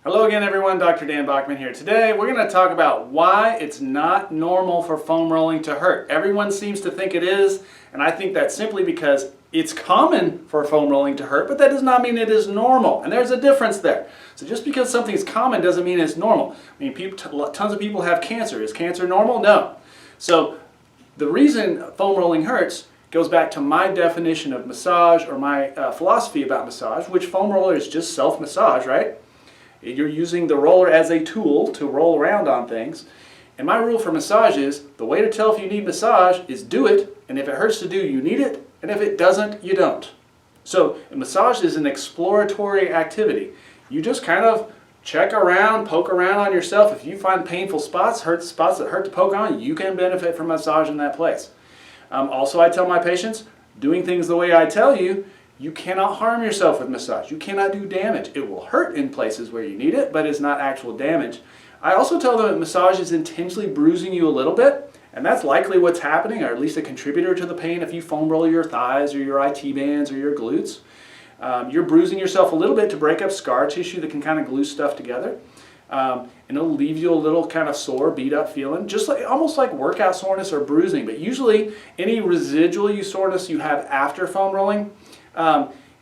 Hello again everyone, Dr. Dan Bockmann here. Today we're going to talk about why it's not normal for foam rolling to hurt. Everyone seems to think it is, and I think that's simply because it's common for foam rolling to hurt, but that does not mean it is normal, and there's a difference there. So just because something is common doesn't mean it's normal. I mean, tons of people have cancer. Is cancer normal? No. So the reason foam rolling hurts goes back to my definition of massage, or my philosophy about massage, which foam roller is just self-massage, right? You're using the roller as a tool to roll around on things. And my rule for massage is, the way to tell if you need massage is do it, and if it hurts to do, you need it, and if it doesn't, you don't. So massage is an exploratory activity. You just kind of check around, poke around on yourself. If you find painful spots that hurt to poke on, you can benefit from massage in that place. Also, I tell my patients, doing things the way I tell you, you cannot harm yourself with massage. You cannot do damage. It will hurt in places where you need it, but it's not actual damage. I also tell them that massage is intentionally bruising you a little bit, and that's likely what's happening, or at least a contributor to the pain if you foam roll your thighs or your IT bands or your glutes. You're bruising yourself a little bit to break up scar tissue that can kind of glue stuff together. And it'll leave you a little kind of sore, beat up feeling, just like almost like workout soreness or bruising. But usually any residual soreness you have after foam rolling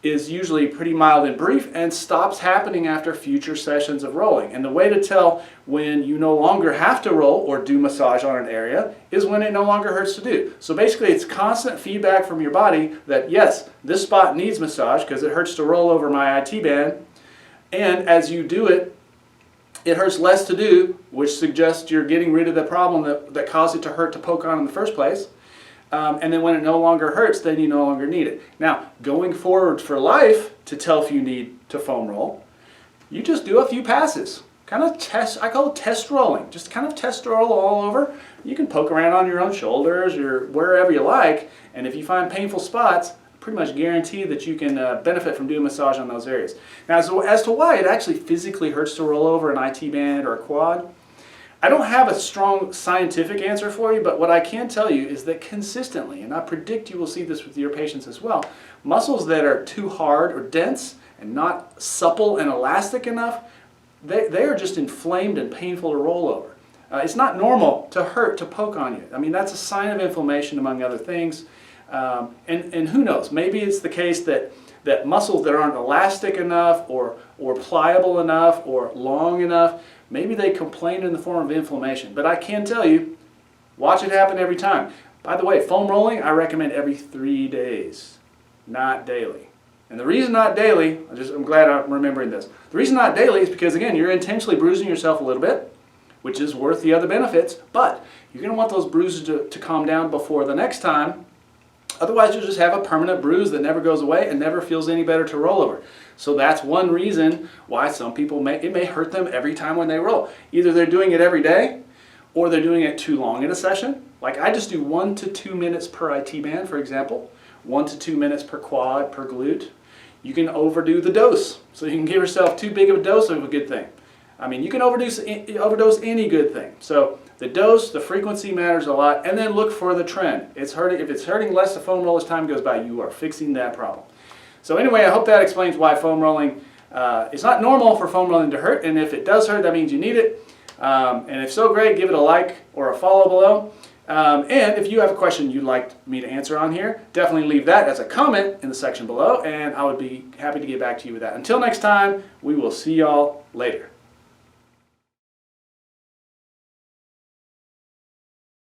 is usually pretty mild and brief and stops happening after future sessions of rolling. And the way to tell when you no longer have to roll or do massage on an area is when it no longer hurts to do. So basically it's constant feedback from your body that yes, this spot needs massage because it hurts to roll over my IT band, and as you do it, it hurts less to do, which suggests you're getting rid of the problem that caused it to hurt to poke on in the first place. And then when it no longer hurts, then you no longer need it. Now, going forward for life, to tell if you need to foam roll, you just do a few passes. Kind of test, I call it test rolling. Just kind of test roll all over. You can poke around on your own shoulders or wherever you like, and if you find painful spots, pretty much guarantee that you can benefit from doing massage on those areas. Now, as to why it actually physically hurts to roll over an IT band or a quad, I don't have a strong scientific answer for you, but what I can tell you is that consistently, and I predict you will see this with your patients as well, muscles that are too hard or dense and not supple and elastic enough, they are just inflamed and painful to roll over. It's not normal to hurt to poke on you. I mean, that's a sign of inflammation among other things. And who knows, maybe it's the case that muscles that aren't elastic enough or pliable enough or long enough, maybe they complain in the form of inflammation. But I can tell you, watch it happen every time. By the way, foam rolling, I recommend every 3 days, not daily. And the reason not daily, I'm glad I'm remembering this. The reason not daily is because, again, you're intentionally bruising yourself a little bit, which is worth the other benefits, but you're going to want those bruises to calm down before the next time. Otherwise, you'll just have a permanent bruise that never goes away and never feels any better to roll over. So that's one reason why some people it may hurt them every time when they roll. Either they're doing it every day, or they're doing it too long in a session. Like I just do 1 to 2 minutes per IT band, for example. 1 to 2 minutes per quad, per glute. You can overdo the dose. So you can give yourself too big of a dose of a good thing. I mean, you can overdose any good thing. So the dose, the frequency matters a lot, and then look for the trend. If it's hurting less the foam roll as time goes by, you are fixing that problem. So anyway, I hope that explains why foam rolling, it's not normal for foam rolling to hurt, and if it does hurt, that means you need it. And if so, great, give it a like or a follow below. And if you have a question you'd like me to answer on here, definitely leave that as a comment in the section below, and I would be happy to get back to you with that. Until next time, we will see y'all later.